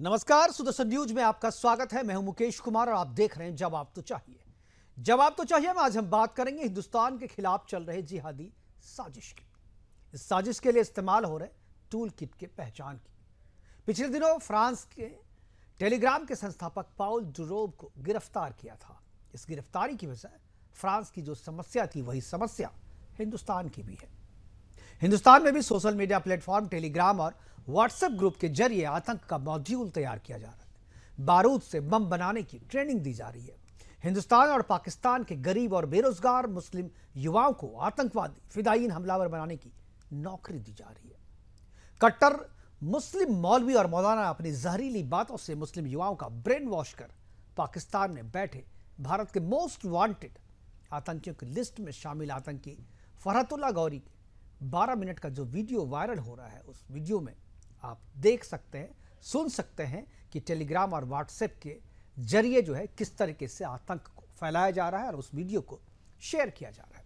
नमस्कार, सुदर्शन न्यूज में आपका स्वागत है। मैं हूं मुकेश कुमार और आप देख रहे हैं जवाब तो चाहिए। जवाब तो चाहिए में आज हम बात करेंगे हिंदुस्तान के खिलाफ चल रहे जिहादी साजिश की। इस साजिश के लिए इस्तेमाल हो रहे टूल किट के पहचान की। पिछले दिनों फ्रांस के टेलीग्राम के संस्थापक पाउल डुरोब को गिरफ्तार किया था। इस गिरफ्तारी की वजह फ्रांस की जो समस्या थी वही समस्या हिंदुस्तान की भी है। हिंदुस्तान में भी सोशल मीडिया प्लेटफॉर्म टेलीग्राम और व्हाट्सएप ग्रुप के जरिए आतंक का मॉड्यूल तैयार किया जा रहा है। बारूद से बम बनाने की ट्रेनिंग दी जा रही है। हिंदुस्तान और पाकिस्तान के गरीब और बेरोजगार मुस्लिम युवाओं को आतंकवादी फिदायीन हमलावर बनाने की नौकरी दी जा रही है। कट्टर मुस्लिम मौलवी और मौलाना अपनी जहरीली बातों से मुस्लिम युवाओं का ब्रेन वॉश कर पाकिस्तान में बैठे भारत के मोस्ट वांटेड आतंकियों की लिस्ट में शामिल आतंकी फरहतुल्लाह गौरी के 12 मिनट का जो वीडियो वायरल हो रहा है, उस वीडियो में आप देख सकते हैं, सुन सकते हैं कि टेलीग्राम और व्हाट्सएप के जरिए जो है किस तरीके से आतंक को फैलाया जा रहा है और उस वीडियो को शेयर किया जा रहा है।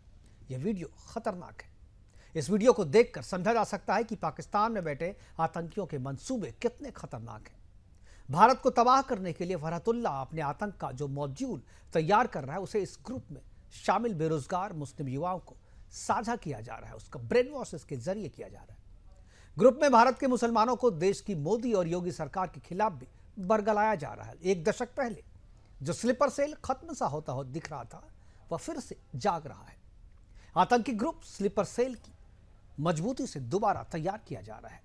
यह वीडियो खतरनाक है। इस वीडियो को देखकर समझा जा सकता है कि पाकिस्तान में बैठे आतंकियों के मंसूबे कितने खतरनाक हैं। भारत को तबाह करने के लिए फरहतुल्लाह अपने आतंक का जो मॉड्यूल तैयार कर रहा है, उसे इस ग्रुप में शामिल बेरोजगार मुस्लिम युवाओं को साझा किया जा रहा है। उसका ब्रेन वॉश इसके जरिए किया जा रहा है। ग्रुप में भारत के मुसलमानों को देश की मोदी और योगी सरकार के खिलाफ भी बरगलाया जा रहा है। एक दशक पहले जो स्लीपर सेल खत्म सा होता हो दिख रहा था, वह फिर से जाग रहा है। आतंकी ग्रुप स्लीपर सेल की मजबूती से दोबारा तैयार किया जा रहा है।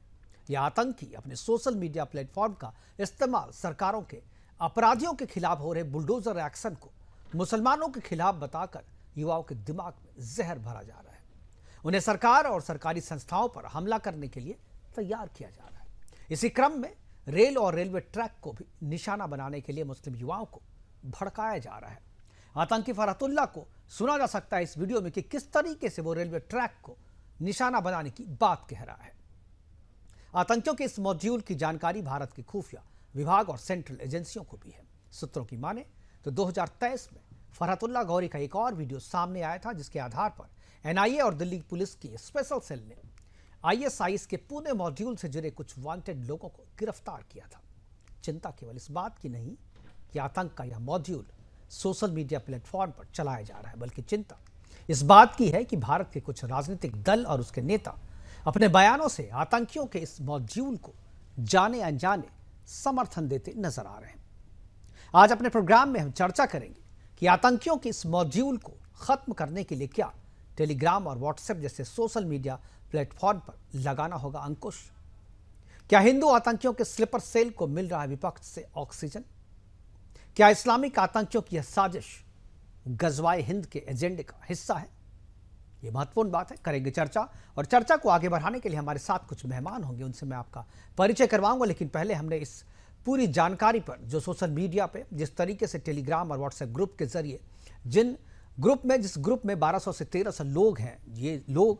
यह आतंकी अपने सोशल मीडिया प्लेटफॉर्म का इस्तेमाल सरकारों के अपराधियों के खिलाफ हो रहे बुलडोजर एक्शन को मुसलमानों के खिलाफ बताकर युवाओं के दिमाग में जहर भरा जा रहा है। उन्हें सरकार और सरकारी संस्थाओं पर हमला करने के लिए तैयार किया जा रहा है। इसी क्रम में रेल और रेलवे ट्रैक को भी निशाना बनाने के लिए मुस्लिम युवाओं को भड़काया जा रहा है। आतंकी फरहतुल्लाह को सुना जा सकता है इस वीडियो में कि किस तरीके से वो रेलवे ट्रैक को निशाना बनाने की बात कह रहा है। आतंकियों के इस मॉड्यूल की जानकारी भारत के खुफिया विभाग और सेंट्रल एजेंसियों को भी है। सूत्रों की माने तो 2023 में फरहतुल्लाह गौरी का एक और वीडियो सामने आया था, जिसके आधार पर एनआईए और दिल्ली पुलिस की स्पेशल सेल ने आईएसआईएस के पुणे मॉड्यूल से जुड़े कुछ वांटेड लोगों को गिरफ्तार किया था। चिंता केवल इस बात की नहीं कि आतंक का यह मॉड्यूल सोशल मीडिया प्लेटफॉर्म पर चलाया जा रहा है, बल्कि चिंता इस बात की है कि भारत के कुछ राजनीतिक दल और उसके नेता अपने बयानों से आतंकियों के इस मॉड्यूल को जाने अनजाने समर्थन देते नजर आ रहे हैं। आज अपने प्रोग्राम में हम चर्चा करेंगे कि आतंकियों के इस मॉड्यूल को खत्म करने के लिए क्या टेलीग्राम और व्हाट्सएप जैसे सोशल मीडिया प्लेटफॉर्म पर लगाना होगा अंकुश। क्या हिंदू आतंकियों के स्लीपर सेल को मिल रहा है विपक्ष से ऑक्सीजन। क्या इस्लामिक आतंकियों की यह साजिश गजवाए हिंद के एजेंडे का हिस्सा है। यह महत्वपूर्ण बात है, करेंगे चर्चा। और चर्चा को आगे बढ़ाने के लिए हमारे साथ कुछ मेहमान होंगे, उनसे मैं आपका परिचय करवाऊंगा। लेकिन पहले हमने इस पूरी जानकारी पर जो सोशल मीडिया पे जिस तरीके से टेलीग्राम और व्हाट्सएप ग्रुप के जरिए जिस ग्रुप में 1200 से 1300 लोग हैं, ये लोग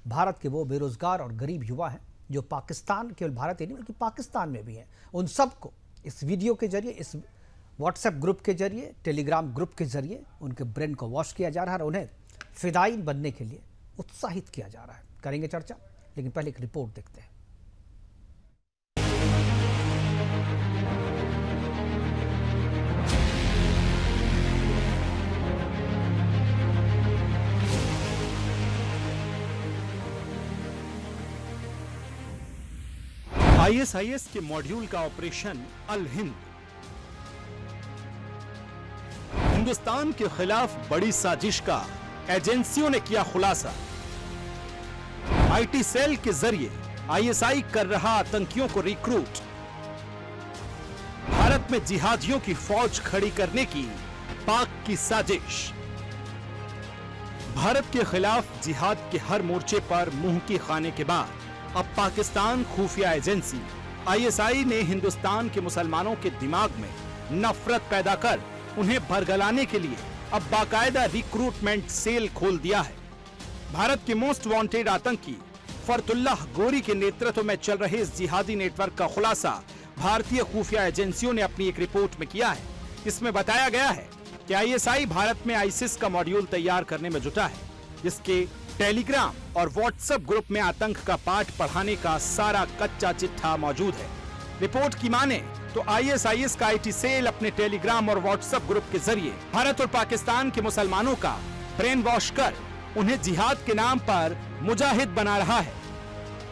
भारत के वो बेरोजगार और गरीब युवा हैं जो पाकिस्तान, केवल भारत ही नहीं बल्कि पाकिस्तान में भी हैं। उन सबको इस वीडियो के जरिए, इस व्हाट्सएप ग्रुप के जरिए, टेलीग्राम ग्रुप के जरिए उनके ब्रेन को वॉश किया जा रहा है और उन्हें फिदायीन बनने के लिए उत्साहित किया जा रहा है। करेंगे चर्चा, लेकिन पहले एक रिपोर्ट देखते हैं। आईएसआईएस के मॉड्यूल का ऑपरेशन अल हिंद हिंदुस्तान के खिलाफ बड़ी साजिश का एजेंसियों ने किया खुलासा। आईटी सेल के जरिए आईएसआई कर रहा आतंकियों को रिक्रूट। भारत में जिहादियों की फौज खड़ी करने की पाक की साजिश। भारत के खिलाफ जिहाद के हर मोर्चे पर मुंह की खाने के बाद अब पाकिस्तान खुफिया एजेंसी आईएसआई ने हिंदुस्तान के मुसलमानों के दिमाग में नफरत पैदा कर उन्हें बरगलाने के लिए अब बाकायदा रिक्रूटमेंट सेल खोल दिया है। भारत के मोस्ट वांटेड आतंकी फरहतुल्लाह गौरी के नेतृत्व में चल रहे इस जिहादी नेटवर्क का खुलासा भारतीय खुफिया एजेंसियों ने अपनी एक रिपोर्ट में किया है। इसमें बताया गया है कि आईएसआई भारत में आईसिस का मॉड्यूल तैयार करने में जुटा है, जिसके टेलीग्राम और व्हाट्सएप ग्रुप में आतंक का पाठ पढ़ाने का सारा कच्चा चिट्ठा मौजूद है। रिपोर्ट की माने तो ISIS का IT सेल अपने टेलीग्राम और व्हाट्सएप ग्रुप के जरिए भारत और पाकिस्तान के मुसलमानों का ब्रेन वॉश कर उन्हें जिहाद के नाम पर मुजाहिद बना रहा है,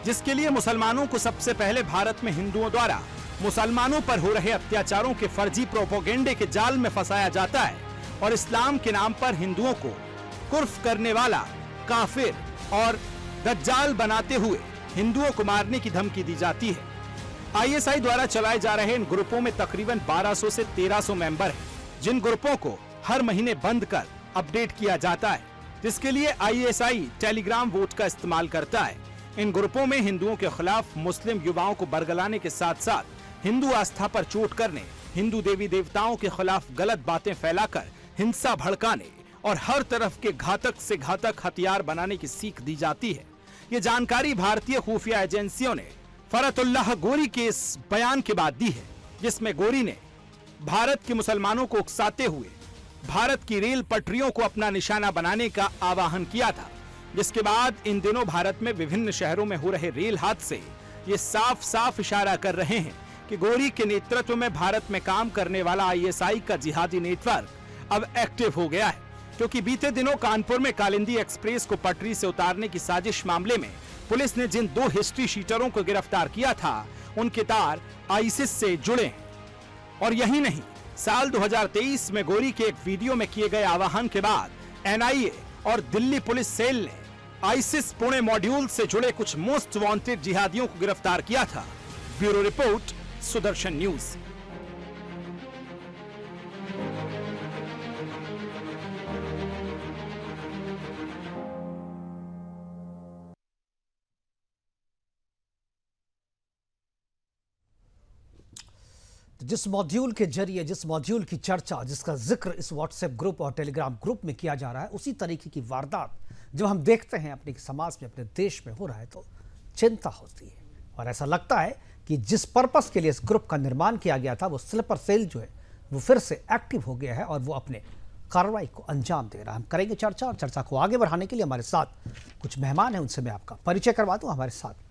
जिसके लिए मुसलमानों को सबसे पहले भारत में हिंदुओं द्वारा मुसलमानों पर हो रहे अत्याचारों के फर्जी प्रोपोगेंडे के जाल में फंसाया जाता है और इस्लाम के नाम पर हिंदुओं को कुर्फ करने वाला काफिर और दज्जाल बनाते हुए हिंदुओं को मारने की धमकी दी जाती है। ISI द्वारा चलाए जा रहे इन ग्रुपों में तकरीबन 1200 से 1300 मेंबर हैं, जिन ग्रुपों को हर महीने बंद कर अपडेट किया जाता है, जिसके लिए ISI टेलीग्राम वोट का इस्तेमाल करता है। इन ग्रुपों में हिंदुओं के खिलाफ मुस्लिम युवाओं को बरगलाने के साथ साथ हिंदू आस्था पर चोट करने, हिंदू देवी देवताओं के खिलाफ गलत बातें फैलाकर हिंसा भड़काने और हर तरफ के घातक से घातक हथियार बनाने की सीख दी जाती है। ये जानकारी भारतीय खुफिया एजेंसियों ने फरतुल्लाह गोरी के इस बयान के बाद दी है, जिसमें गोरी ने भारत के मुसलमानों को उकसाते हुए भारत की रेल पटरियों को अपना निशाना बनाने का आह्वान किया था, जिसके बाद इन दिनों भारत में विभिन्न शहरों में हो रहे रेल हादसे ये साफ साफ इशारा कर रहे हैं कि गोरी के नेतृत्व में भारत में काम करने वाला ISI का जिहादी नेटवर्क अब एक्टिव हो गया है, क्योंकि बीते दिनों कानपुर में कालिंदी एक्सप्रेस को पटरी से उतारने की साजिश मामले में पुलिस ने जिन 2 हिस्ट्री शीटरों को गिरफ्तार किया था, उनके तार ISIS से जुड़े हैं। और यही नहीं, साल 2023 में गोरी के एक वीडियो में किए गए आह्वान के बाद NIA और दिल्ली पुलिस सेल ने ISIS पुणे मॉड्यूल से जुड़े कुछ मोस्ट वांटेड जिहादियों को गिरफ्तार किया था। Bureau report, Sudarshan news. जिस मॉड्यूल के जरिए, जिस मॉड्यूल की चर्चा, जिसका जिक्र इस व्हाट्सएप ग्रुप और टेलीग्राम ग्रुप में किया जा रहा है, उसी तरीके की वारदात जब हम देखते हैं अपने समाज में, अपने देश में हो रहा है, तो चिंता होती है। और ऐसा लगता है कि जिस पर्पस के लिए इस ग्रुप का निर्माण किया गया था, वो स्लीपर सेल जो है वो फिर से एक्टिव हो गया है और वो अपने कार्रवाई को अंजाम दे रहा है। हम करेंगे चर्चा, और चर्चा को आगे बढ़ाने के लिए हमारे साथ कुछ मेहमान हैं, उनसे मैं आपका परिचय करवा दूँ। हमारे साथ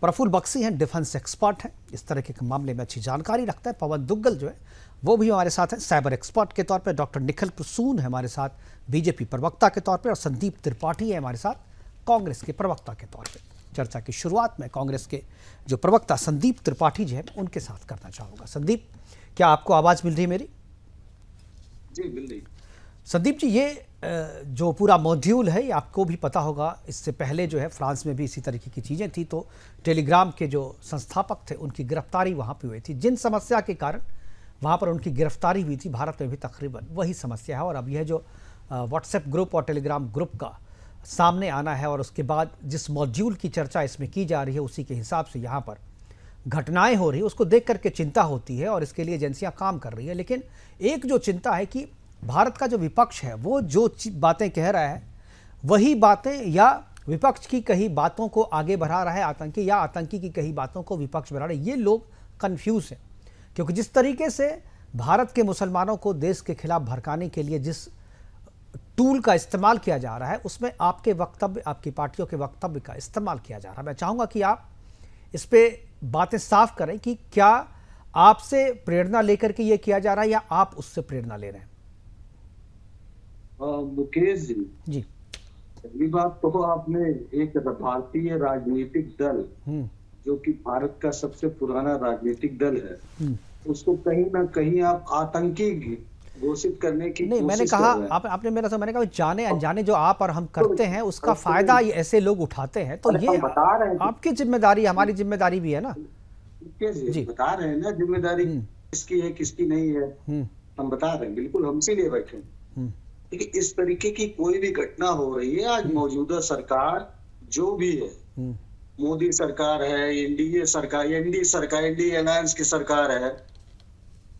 प्रफुल्ल बख्शी हैं, डिफेंस एक्सपर्ट हैं, इस तरह के मामले में अच्छी जानकारी रखता है। पवन दुग्गल जो है वो भी हमारे साथ हैं, साइबर एक्सपर्ट के तौर पे। डॉक्टर निखिल प्रसून है हमारे साथ, बीजेपी प्रवक्ता के तौर पे। और संदीप त्रिपाठी है हमारे साथ, कांग्रेस के प्रवक्ता के तौर पे। चर्चा की शुरुआत में कांग्रेस के जो प्रवक्ता संदीप त्रिपाठी जी हैं उनके साथ करना चाहूँगा। संदीप, क्या आपको आवाज़ मिल रही है मेरी? जी, मिल रही। संदीप जी, ये जो पूरा मॉड्यूल है, ये आपको भी पता होगा, इससे पहले जो है फ्रांस में भी इसी तरीके की चीज़ें थी, तो टेलीग्राम के जो संस्थापक थे उनकी गिरफ्तारी वहाँ पे हुई थी। जिन समस्या के कारण वहाँ पर उनकी गिरफ्तारी हुई थी, भारत में भी तकरीबन वही समस्या है। और अब यह जो व्हाट्सएप ग्रुप और टेलीग्राम ग्रुप का सामने आना है, और उसके बाद जिस मॉड्यूल की चर्चा इसमें की जा रही है, उसी के हिसाब से यहाँ पर घटनाएँ हो रही है, उसको देख करके चिंता होती है और इसके लिए एजेंसियाँ काम कर रही है। लेकिन एक जो चिंता है कि भारत का जो विपक्ष है वो जो बातें कह रहा है, वही बातें या विपक्ष की कही बातों को आगे बढ़ा रहा है आतंकी, या आतंकी की कही बातों को विपक्ष बढ़ा रहा है। ये लोग कंफ्यूज हैं, क्योंकि जिस तरीके से भारत के मुसलमानों को देश के खिलाफ भड़काने के लिए जिस टूल का इस्तेमाल किया जा रहा है, उसमें आपके वक्तव्य, आपकी पार्टियों के वक्तव्य का इस्तेमाल किया जा रहा है। मैं चाहूँगा कि आप इस पर बातें साफ करें कि क्या आपसे प्रेरणा लेकर के ये किया जा रहा है या आप उससे प्रेरणा ले रहे हैं? मुकेश जी, पहली बात तो आपने एक भारतीय राजनीतिक दल जो कि भारत का सबसे पुराना राजनीतिक दल है, उसको कहीं ना कहीं आप आतंकी घोषित करने की नहीं, मैंने कहा आपने मेरा मैंने कहा जाने अनजाने जो आप और हम करते हैं उसका फायदा ऐसे लोग उठाते हैं, तो ये बता रहे हैं आपकी जिम्मेदारी, हमारी जिम्मेदारी भी है ना। जी, बता रहे हैं ना, जिम्मेदारी किसकी है किसकी नहीं है, हम बता रहे हैं, बिल्कुल हम इसीलिए बैठे हैं। देखिए, इस तरीके की कोई भी घटना हो रही है, आज मौजूदा सरकार जो भी है, मोदी सरकार है, एनडीए सरकार, एनडीए अलायंस की सरकार है,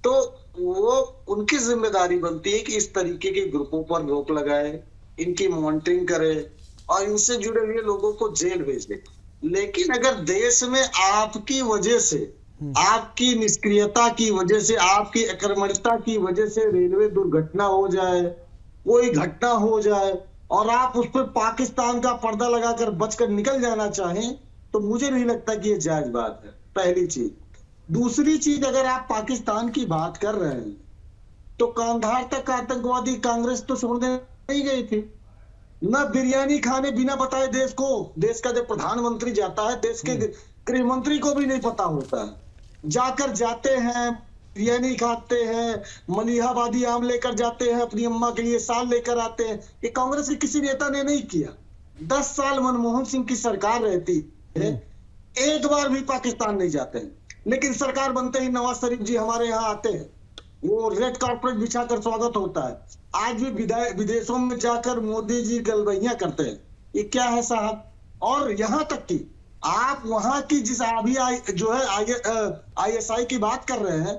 तो वो उनकी जिम्मेदारी बनती है कि इस तरीके के ग्रुपों पर रोक लगाए, इनकी मॉनिटरिंग करे और इनसे जुड़े हुए लोगों को जेल भेज दे। लेकिन अगर देश में आपकी वजह से, आपकी निष्क्रियता की वजह से, आपकी अकर्मण्यता की वजह से रेलवे दुर्घटना हो जाए, कोई घटना हो जाए और आप उस पर पाकिस्तान का पर्दा लगाकर बचकर निकल जाना चाहें, तो मुझे नहीं लगता कि ये जायज बात है। पहली चीज। दूसरी चीज, अगर आप पाकिस्तान की बात कर रहे हैं तो कांधार तक आतंकवादी कांग्रेस तो छोड़ने नहीं गई थी। न बिरयानी खाने बिना बताए देश को, देश का जो प्रधानमंत्री जाता है, देश के गृह मंत्री को भी नहीं पता होता है। जाकर जाते हैं, बिरयानी खाते हैं, मलिहाबादी आम लेकर जाते हैं, अपनी अम्मा के लिए साल लेकर आते हैं। ये कांग्रेस के किसी नेता ने नहीं किया। 10 साल मनमोहन सिंह की सरकार रहती है, एक बार भी पाकिस्तान नहीं जाते हैं। लेकिन सरकार बनते ही नवाज शरीफ जी हमारे यहाँ आते हैं, वो रेड कार्पेट बिछाकर स्वागत होता है। आज भी विदेशों में जाकर मोदी जी गलबैया करते हैं। ये क्या है साहब? और यहाँ तक कि आप वहां की जिस अभी जो है ISI की बात कर रहे हैं,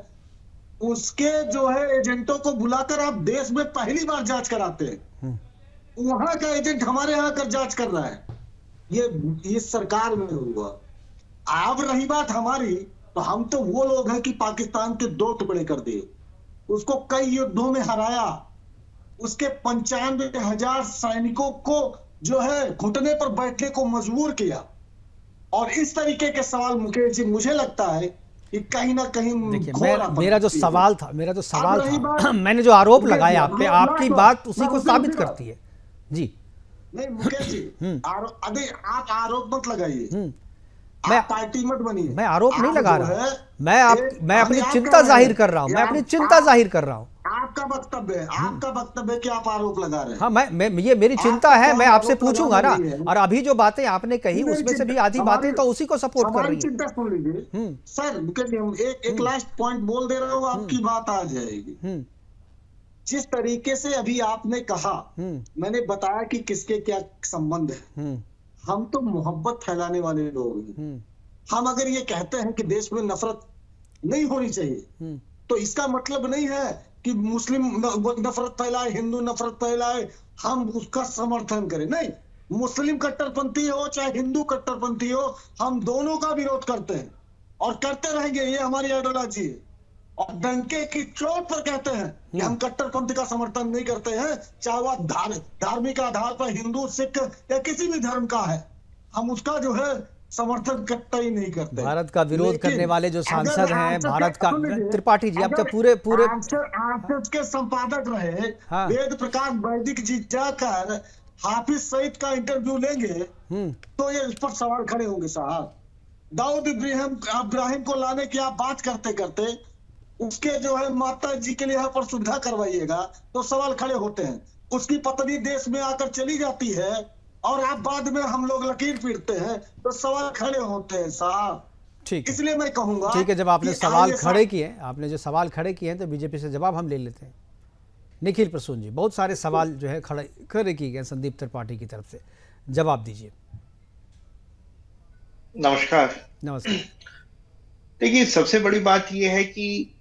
उसके जो है एजेंटों को बुलाकर आप देश में पहली बार जांच कराते हैं। वहां का एजेंट हमारे यहाँ आकर जांच कर रहा है। ये सरकार में हुआ। अब रही बात हमारी, तो हम तो वो लोग हैं कि पाकिस्तान के 2 टुकड़े कर दिए, उसको कई युद्धों में हराया, उसके 95,000 सैनिकों को जो है घुटने पर बैठने को मजबूर किया। और इस तरीके के सवाल मुकेश जी, मुझे लगता है कि कहीं ना कहीं देखिए, मेरा जो सवाल था मैंने जो आरोप लगाया आप पे, आपकी बात उसी को साबित करती है जी। नहीं मुकेश जी, आप आरोप मत लगाइए, मैं पार्टी मत बनिए। मैं आरोप नहीं लगा रहा, मैं अपनी चिंता जाहिर कर रहा हूँ, मैं अपनी चिंता जाहिर कर रहा हूँ। आपका वक्तव्य है कि आप आरोप लगा रहे हैं। हाँ, ये मेरी चिंता है, मैं आपसे पूछूंगा ना। और अभी जो बातें आपने कही उसमें से भी आधी बातें तो उसी को सपोर्ट कर रही है। चिंता सुन लीजिए सर, एक लास्ट पॉइंट बोल दे रहा हूँ, आपकी बात आ जाएगी। जिस तरीके से अभी आपने कहा, मैंने बताया कि किसके क्या संबंध है। हम तो मोहब्बत फैलाने वाले लोग हैं। हम अगर ये कहते हैं कि देश में नफरत नहीं होनी चाहिए, तो इसका मतलब नहीं है कि मुस्लिम नफरत फैलाए, हिंदू नफरत फैलाए, हम उसका समर्थन करें। नहीं, मुस्लिम कट्टरपंथी हो चाहे हिंदू कट्टरपंथी हो, हम दोनों का विरोध करते हैं और करते रहेंगे। ये हमारी आइडियोलॉजी है। और डंके की चोट पर कहते हैं कि हम कट्टरपंथी का समर्थन नहीं करते हैं, चाहे वह धार्मिक आधार पर हिंदू, सिख या किसी भी धर्म का है, हम उसका जो है समर्थन कतई नहीं करते। भारत का विरोध करने वाले जो सांसद हैं, भारत का त्रिपाठी जी, अब तो पूरे आरएसएस के संपादक रहे हाँ। वेद प्रकाश वैदिक जी जाकर हाफिज सईद का इंटरव्यू लेंगे तो ये इस पर सवाल खड़े होंगे साहब। दाऊद इब्राहिम को लाने की आप बात करते करते उसके जो है माता जी के लिए यहाँ पर सुविधा करवाइएगा तो सवाल खड़े होते हैं। उसकी पत्नी देश में आकर चली जाती है और आप बाद में हम लोग लकीर पीटते हैं तो सवाल खड़े होते हैं साहब। ठीक, इसलिए मैं कहूंगा ठीक है, जब आपने सवाल खड़े किए, आपने जो सवाल खड़े किए हैं तो बीजेपी से जवाब हम ले लेते हैं। निखिल प्रसून जी, बहुत सारे सवाल जो है खड़े किए गए संदीप त्रिपाठी की तरफ से, जवाब दीजिए। नमस्कार। देखिए, सबसे बड़ी बात यह है कि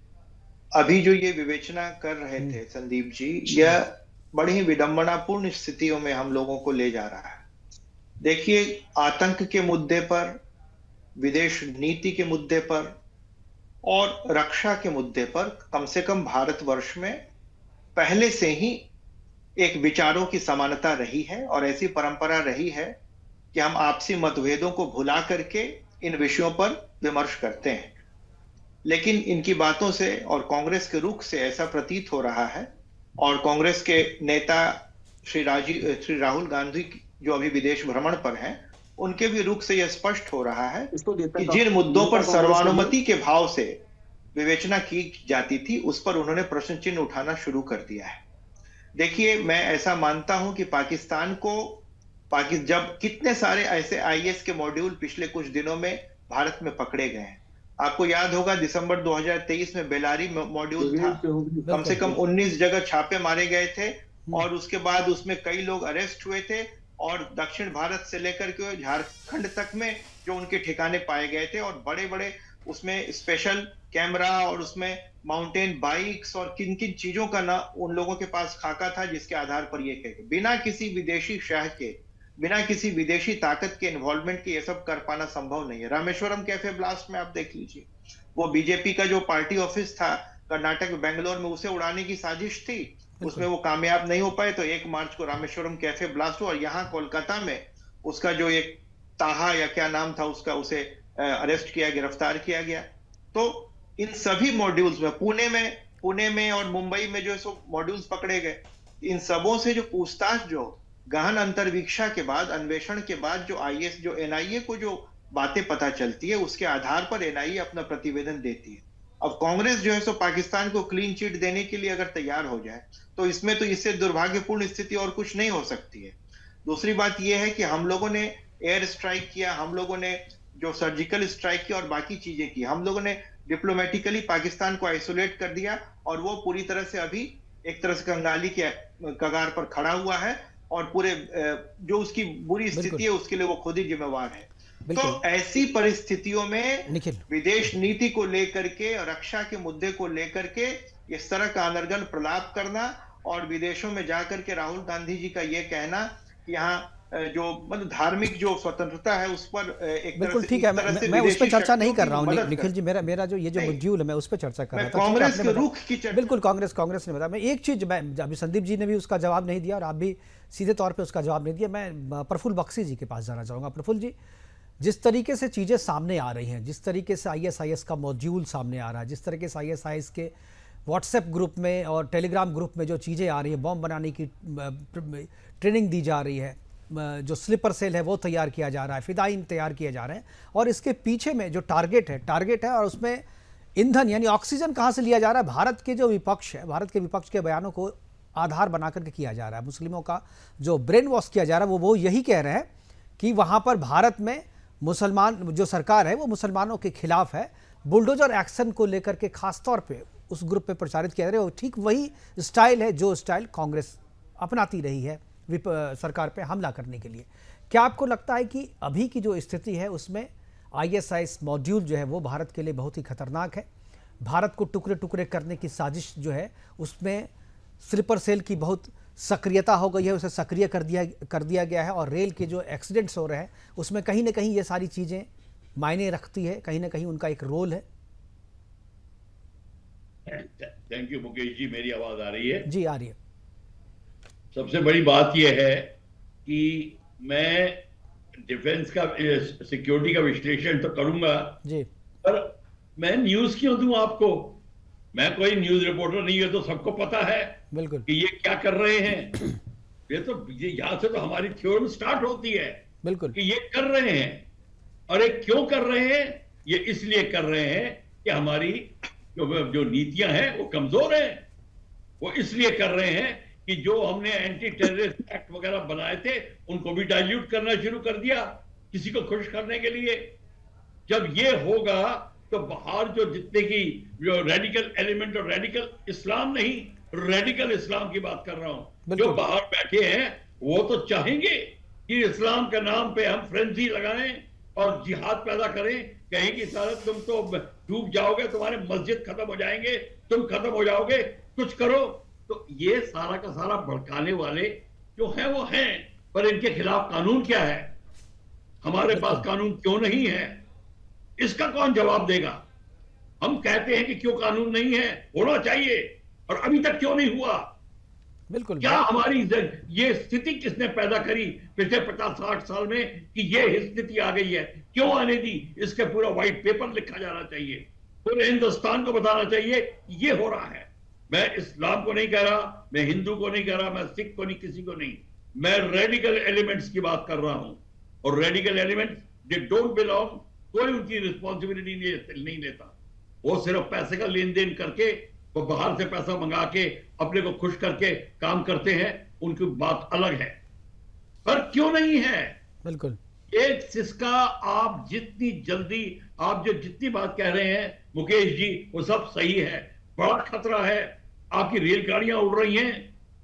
अभी जो ये विवेचना कर रहे थे संदीप जी, यह बड़ी ही विडंबनापूर्ण स्थितियों में हम लोगों को ले जा रहा है। देखिए, आतंक के मुद्दे पर, विदेश नीति के मुद्दे पर और रक्षा के मुद्दे पर कम से कम भारतवर्ष में पहले से ही एक विचारों की समानता रही है और ऐसी परंपरा रही है कि हम आपसी मतभेदों को भुला करके इन विषयों पर विमर्श करते हैं। लेकिन इनकी बातों से और कांग्रेस के रुख से ऐसा प्रतीत हो रहा है, और कांग्रेस के नेता श्री राहुल गांधी जो अभी विदेश भ्रमण पर हैं, उनके भी रुख से यह स्पष्ट हो रहा है कि जिन मुद्दों पर सर्वानुमति के भाव से विवेचना की जाती थी उस पर उन्होंने प्रश्न चिन्ह उठाना शुरू कर दिया है। देखिए, मैं ऐसा मानता हूं कि पाकिस्तान को जब कितने सारे ऐसे आईएएस के मॉड्यूल पिछले कुछ दिनों में भारत में पकड़े गए हैं। आपको याद होगा दिसंबर 2023 में बेलारी मॉड्यूल था, कम से कम 19 जगह छापे मारे गए थे और उसके बाद उसमें कई लोग अरेस्ट हुए थे और दक्षिण भारत से लेकर के झारखंड तक में जो उनके ठिकाने पाए गए थे, और बड़े बड़े उसमें स्पेशल कैमरा और उसमें माउंटेन बाइक्स और किन किन चीजों का ना उन लोगों के पास खाका था जिसके आधार पर ये कहे बिना किसी विदेशी शह के, बिना किसी विदेशी ताकत के इन्वॉल्वमेंट के ये सब कर पाना संभव नहीं है। रामेश्वरम कैफे ब्लास्ट में आप देख लीजिए, वो बीजेपी का जो पार्टी ऑफिस था कर्नाटक में बेंगलोर में, उसे उड़ाने की साजिश थी, उसमें वो कामयाब नहीं हो पाए तो 1 मार्च को रामेश्वरम कैफे ब्लास्ट हुआ और यहाँ कोलकाता में उसका जो एक ताहा या क्या नाम था उसका, उसे अरेस्ट किया, गिरफ्तार किया गया। तो इन सभी मॉड्यूल्स में पुणे में और मुंबई में जो है सो मॉड्यूल्स पकड़े गए, इन सबों से जो पूछताछ, जो गहन अंतर्वीक्षा के बाद, अन्वेषण के बाद जो आईएस, जो एनआईए को जो बातें पता चलती है, उसके आधार पर एनआईए अपना प्रतिवेदन देती है। अब कांग्रेस जो है सो पाकिस्तान को क्लीन चिट देने के लिए अगर तैयार हो जाए तो इसमें तो इससे दुर्भाग्यपूर्ण स्थिति और कुछ नहीं हो सकती है। दूसरी बात यह है कि हम लोगों ने एयर स्ट्राइक किया, हम लोगों ने जो सर्जिकल स्ट्राइक किया और बाकी चीजें की, हम लोगों ने डिप्लोमेटिकली पाकिस्तान को आइसोलेट कर दिया और वो पूरी तरह से अभी एक तरह से कंगाली के कगार पर खड़ा हुआ है और पूरे जो उसकी बुरी स्थिति है उसके लिए वो खुद ही जिम्मेवार है। तो ऐसी परिस्थितियों में विदेश नीति को लेकर के, रक्षा के मुद्दे को लेकर के इस तरह का अनर्गल प्रलाप करना और विदेशों में जाकर के राहुल गांधी जी का ये कहना कि यहाँ जो मतलब धार्मिक जो स्वतंत्रता है उस पर एक बिल्कुल ठीक है, मैं उस पर चर्चा नहीं कर रहा हूँ निखिल जी, मेरा जो ये जो मॉड्यूल है मैं उस पर चर्चा कर रहा था। कांग्रेस के रुख की चर्चा, बिल्कुल कांग्रेस ने बताया। मैं एक चीज, मैं अभी संदीप जी ने भी उसका जवाब नहीं दिया और आप भी सीधे तौर पे उसका जवाब नहीं दिया। मैं प्रफुल्ल बख्शी जी के पास जाना चाहूँगा। प्रफुल्ल जी, जिस तरीके से चीज़ें सामने आ रही हैं, जिस तरीके से ISIS का मॉड्यूल सामने आ रहा है, जिस तरीके से ISIS के व्हाट्सएप ग्रुप में और टेलीग्राम ग्रुप में जो चीज़ें आ रही है, बॉम्ब बनाने की ट्रेनिंग दी जा रही है, जो स्लीपर सेल है वो तैयार किया जा रहा है, फिदाइन तैयार किए जा रहे हैं, और इसके पीछे में जो टारगेट है और उसमें ईंधन यानी ऑक्सीजन कहाँ से लिया जा रहा है, भारत के जो विपक्ष है, भारत के विपक्ष के बयानों को आधार बना करके किया जा रहा है। मुस्लिमों का जो ब्रेन वॉश किया जा रहा है वो यही कह रहे हैं कि वहाँ पर भारत में मुसलमान जो सरकार है वो मुसलमानों के खिलाफ है। बुलडोजर एक्शन को लेकर के खास तौर पे उस ग्रुप पे प्रचारित किया जा रहा है। ठीक वही स्टाइल है जो स्टाइल कांग्रेस अपनाती रही है सरकार पे हमला करने के लिए। क्या आपको लगता है कि अभी की जो स्थिति है उसमें ISIS मॉड्यूल जो है वो भारत के लिए बहुत ही खतरनाक है? भारत को टुकड़े टुकड़े करने की साजिश जो है उसमें स्लीपर सेल की बहुत सक्रियता हो गई है, उसे सक्रिय कर दिया गया है, और रेल के जो एक्सीडेंट्स हो रहे हैं उसमें कहीं ना कहीं ये सारी चीज़ें मायने रखती है, कहीं ना कहीं उनका एक रोल है। थैंक यू मुकेश जी, मेरी आवाज आ रही है? जी आ रही है। सबसे बड़ी बात यह है कि मैं डिफेंस का, सिक्योरिटी का विश्लेषण तो करूंगा जी, पर मैं न्यूज क्यों दूं आपको? मैं कोई न्यूज रिपोर्टर नहीं है, तो सबको पता है बिल्कुल कि ये क्या कर रहे हैं। ये यहां से तो हमारी थ्योरम स्टार्ट होती है बिल्कुल कि ये कर रहे हैं। और ये क्यों कर रहे हैं? ये इसलिए कर रहे हैं कि हमारी जो नीतियां हैं वो कमजोर हैं। वो इसलिए कर रहे हैं कि जो हमने एंटी टेररिस्ट एक्ट वगैरह बनाए थे उनको भी डाइल्यूट करना शुरू कर दिया किसी को खुश करने के लिए। जब ये होगा तो बाहर जो जितने की जो रेडिकल एलिमेंट, और रेडिकल इस्लाम नहीं, रेडिकल इस्लाम की बात कर रहा हूं, जो बाहर बैठे हैं वो तो चाहेंगे कि इस्लाम के नाम पे हम फ्रेंजी लगाएं और जिहाद पैदा करें। कहेंगे सारा तुम तो डूब जाओगे, तुम्हारे मस्जिद खत्म हो जाएंगे, तुम खत्म हो जाओगे, कुछ करो। तो ये सारा का सारा भड़काने वाले जो है वो हैं, पर इनके खिलाफ कानून क्या है? हमारे पास कानून क्यों नहीं है? इसका कौन जवाब देगा? हम कहते हैं कि क्यों कानून नहीं है, होना चाहिए, और अभी तक क्यों नहीं हुआ? बिल्कुल। क्या हमारी ये स्थिति किसने पैदा करी पिछले 50-60 साल में कि ये स्थिति आ गई है? क्यों आने दी? इसके पूरा व्हाइट पेपर लिखा जाना चाहिए, पूरे हिंदुस्तान को बताना चाहिए ये हो रहा है। मैं इस्लाम को नहीं कह रहा, मैं हिंदू को नहीं कह रहा, मैं सिख को नहीं, किसी को नहीं, मैं रेडिकल एलिमेंट्स की बात कर रहा हूं। और radical elements they don't belong, कोई उनकी रिस्पॉन्सिबिलिटी नहीं लेता। वो सिर्फ पैसे का लेन देन करके, वो बाहर से पैसा मंगा के अपने को खुश करके काम करते हैं, उनकी बात अलग है। पर क्यों नहीं है? बिल्कुल। एक सिस्का आप जितनी जल्दी, आप जो जितनी बात कह रहे हैं मुकेश जी, वो सब सही है। बड़ा खतरा है, आपकी रेलगाड़ियां उड़ रही हैं,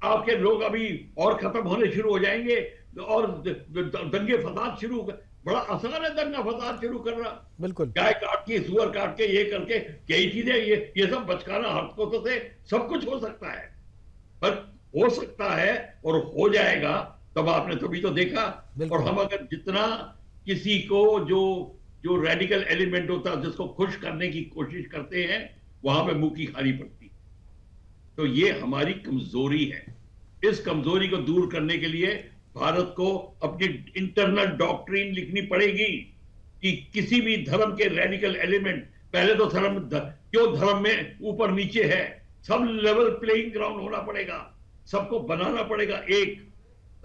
आपके लोग अभी और खत्म होने शुरू हो जाएंगे, और दंगे फसाद शुरू, बड़ा आसान है दंगा फसाद शुरू करना। बिल्कुल। गाय काट के, सुअर काट के, ये करके कई चीजें, ये सब बचकाना हरकतों से सब कुछ हो सकता है। पर हो सकता है और हो जाएगा तब आपने तभी तो देखा। और हम अगर जितना किसी को जो रेडिकल एलिमेंट होता है जिसको खुश करने की कोशिश करते हैं, वहां पे मुंह की खानी पड़ती। तो ये हमारी कमजोरी है। इस कमजोरी को दूर करने के लिए भारत को अपनी इंटरनल डॉक्ट्रिन लिखनी पड़ेगी कि किसी भी धर्म के रेडिकल एलिमेंट पहले तो क्यों धर्म में ऊपर नीचे है? सब लेवल प्लेइंग ग्राउंड होना पड़ेगा, सबको बनाना पड़ेगा एक।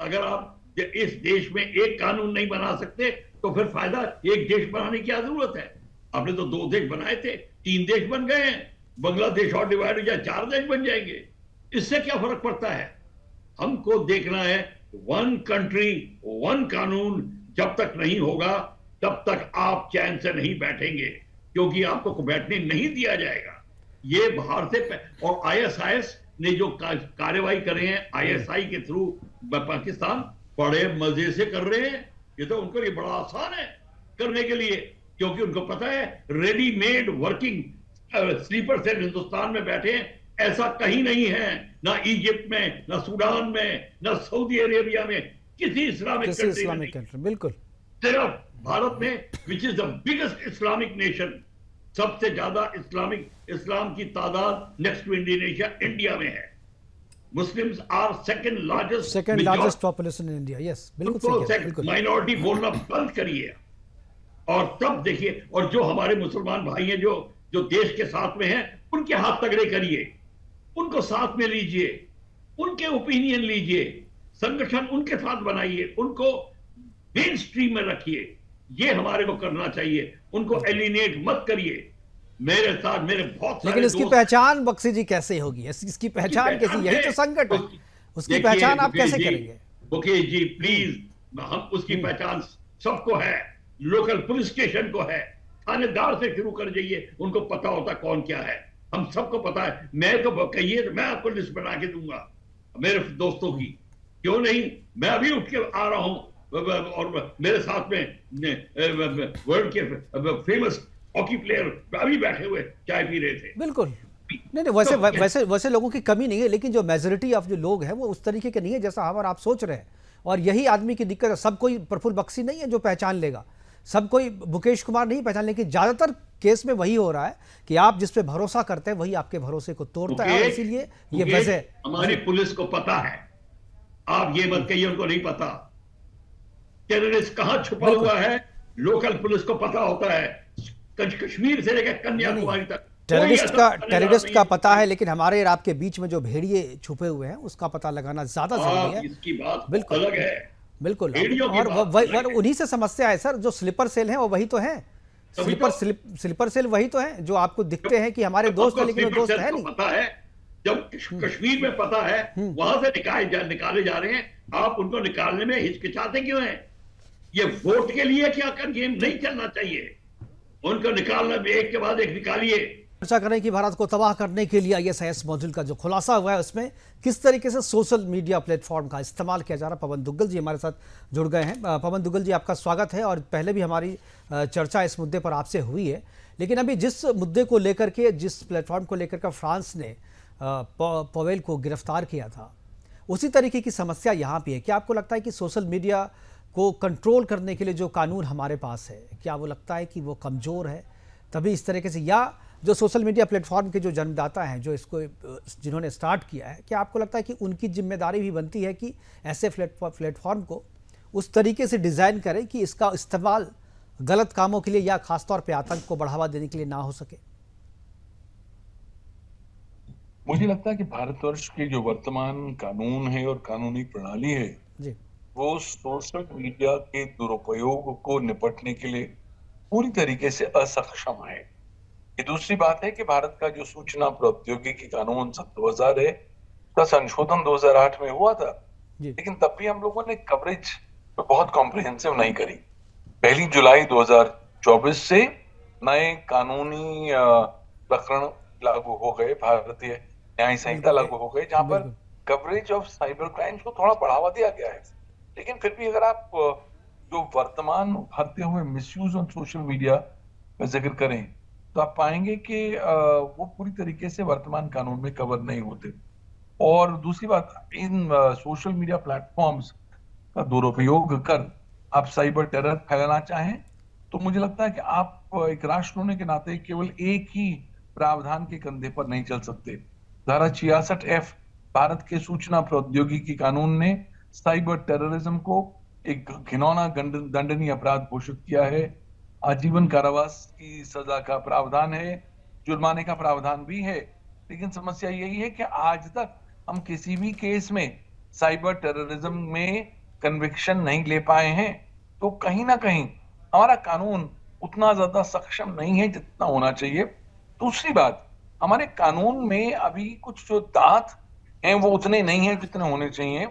अगर आप इस देश में एक कानून नहीं बना सकते तो फिर फायदा एक देश बनाने की क्या जरूरत है? आपने तो 2 देश बनाए थे, 3 देश बन गए हैं। बांग्लादेश और डिवाइड हो जाए 4 देश बन जाएंगे, इससे क्या फर्क पड़ता है? हमको देखना है 1 कंट्री 1 कानून जब तक नहीं होगा तब तक आप चैन से नहीं बैठेंगे, क्योंकि आपको बैठने नहीं दिया जाएगा। ये बाहर से, और आईएसआईएस ने जो कार्रवाई करे हैं आईएसआई के थ्रू पाकिस्तान, बड़े मजे से कर रहे हैं। ये तो उनको लिए बड़ा आसान है करने के लिए, क्योंकि उनको पता है readymade working sleeper cell Hindustan में बैठे हैं, ऐसा कहीं नहीं है, ना इजिप्ट में, ना सूडान में, ना सऊदी अरेबिया में, किसी इस्लामिक कंट्री। बिल्कुल, सिर्फ भारत में, which is the biggest Islamic nation, सबसे ज्यादा इस्लाम की तादाद नेक्स्ट टू इंडोनेशिया इंडिया में है। Muslims are second largest population in India. Yes, बिल्कुल। माइनॉरिटी बोलना बंद करिए और तब देखिए। और जो हमारे मुसलमान भाई हैं जो देश के साथ में हैं, उनके हाथ तगड़े करिए, उनको साथ में लीजिए, उनके ओपिनियन लीजिए, संगठन उनके साथ बनाइए, उनको मेन स्ट्रीम में रखिए। ये हमारे को करना चाहिए, उनको एलिनेट मत करिए। मेरे साथ मेरे बहुत सारे, लेकिन इसकी पहचान बख्शी जी कैसे होगी? इसकी पहचान कैसी? यही तो संकट है, उसकी पहचान आप कैसे करेंगे? मुकेश जी प्लीज, हम उसकी पहचान सबको है, लोकल पुलिस स्टेशन को है, थानेदार से शुरू कर जाइए, उनको पता होता कौन क्या है, हम सबको पता है। मैं तो कहिए तो मैं आपको लिस्ट बना के दूंगा मेरे दोस्तों की, क्यों नहीं? मैं अभी उठ के आ रहा हूं, और मेरे साथ में वर्ल्ड के फेमस हॉकी प्लेयर अभी बैठे हुए चाय पी रहे थे। बिल्कुल, नहीं, वैसे लोगों की कमी नहीं है, लेकिन जो मेजोरिटी ऑफ जो लोग हैं वो उस तरीके के नहीं है जैसा हम और आप सोच रहे हैं। और यही आदमी की दिक्कत है। सब कोई प्रफुल्ल बख्शी नहीं है जो पहचान लेगा, सब कोई मुकेश कुमार नहीं पहचान, लेकिन ज्यादातर केस में वही हो रहा है कि आप जिस पे भरोसा करते हैं वही आपके भरोसे को तोड़ता है, और इसीलिए ये वजह हमारी पुलिस को पता है। आप ये मत कहिए उनको नहीं पता, टेररिस्ट कहां छुपा हुआ है लोकल पुलिस को पता होता है, कश्मीर से लेकर कन्याकुमारी तक। टेररिस्ट का पता है, लेकिन हमारे और आपके बीच में जो भेड़िए छुपे हुए हैं उसका पता लगाना ज्यादा जरूरी है। इसकी बात बिल्कुल अलग है, बिल्कुल। और उन्हीं से समस्या है सर, जो स्लीपर सेल हैं वो वही तो हैं, स्लीपर सेल वही तो हैं जो आपको दिखते हैं कि हमारे दोस्त हैं, लेकिन वो दोस्त है नहीं। पता है, जब कश्मीर में पता है वहां से निकाले जा रहे हैं, आप उनको निकालने में हिचकिचाते क्यों हैं? ये वोट के लिए क्या गेम नहीं चलना चाहिए, उनको निकालना भी एक के बाद एक निकालिए। चर्चा करें कि भारत को तबाह करने के लिए आईएसआईएस मॉड्यूल का जो खुलासा हुआ है उसमें किस तरीके से सोशल मीडिया प्लेटफॉर्म का इस्तेमाल किया जा रहा है। पवन दुग्गल जी हमारे साथ जुड़ गए हैं। पवन दुग्गल जी, आपका स्वागत है। और पहले भी हमारी चर्चा इस मुद्दे पर आपसे हुई है, लेकिन अभी जिस मुद्दे को लेकर के, जिस प्लेटफॉर्म को लेकर के फ्रांस ने पवेल को गिरफ्तार किया था, उसी तरीके की समस्या यहाँ भी है। क्या आपको लगता है कि सोशल मीडिया को कंट्रोल करने के लिए जो कानून हमारे पास है, क्या वो लगता है कि वो कमज़ोर है, तभी इस तरीके से, या जो सोशल मीडिया प्लेटफॉर्म के जो जन्मदाता हैं, जो इसको जिन्होंने स्टार्ट किया है, क्या आपको लगता है कि उनकी जिम्मेदारी भी बनती है कि ऐसे प्लेटफॉर्म को उस तरीके से डिज़ाइन करें कि इसका इस्तेमाल गलत कामों के लिए या खासतौर पर आतंक को बढ़ावा देने के लिए ना हो सके? मुझे लगता है कि भारतवर्ष के जो वर्तमान कानून है और कानूनी प्रणाली है जी, वो सोशल मीडिया के दुरुपयोग को निपटने के लिए पूरी तरीके से असक्षम है। ये दूसरी बात है कि भारत का जो सूचना प्रौद्योगिकी कानून 2000 है, उसका संशोधन 2008 में हुआ था, लेकिन तब भी हम लोगों ने कवरेज बहुत कॉम्प्रिहेंसिव नहीं करी। 1 जुलाई 2024 से नए कानूनी प्रकरण लागू हो गए, भारतीय न्याय संहिता लागू हो गई, जहां पर कवरेज ऑफ साइबर क्राइम को थोड़ा बढ़ावा दिया गया है। लेकिन फिर भी अगर आप जो वर्तमान उभरते हुए मिसयूज ऑन सोशल मीडिया का जिक्र करें तो आप पाएंगे कि वो पूरी तरीके से वर्तमान कानून में कवर नहीं होते। और दूसरी बात, इन सोशल मीडिया प्लेटफॉर्म्स का दुरुपयोग कर आप साइबर टेरर फैलाना चाहें तो मुझे लगता है कि आप एक राष्ट्र होने के नाते केवल एक ही प्रावधान के कंधे पर नहीं चल सकते। धारा 66F भारत के सूचना प्रौद्योगिकी कानून ने साइबर टेररिज्म को एक घिनौना दंडनीय अपराध घोषित किया है। आजीवन कारावास की सजा का प्रावधान है, जुर्माने का प्रावधान भी है। लेकिन समस्या यही है कि आज तक हम किसी भी केस में साइबर टेररिज्म में कन्विक्शन नहीं ले पाए हैं। तो कहीं ना कहीं हमारा कानून उतना ज्यादा सक्षम नहीं है जितना होना चाहिए। दूसरी बात, हमारे कानून में अभी कुछ जो दांत हैं वो उतने नहीं हैं जितने होने चाहिए।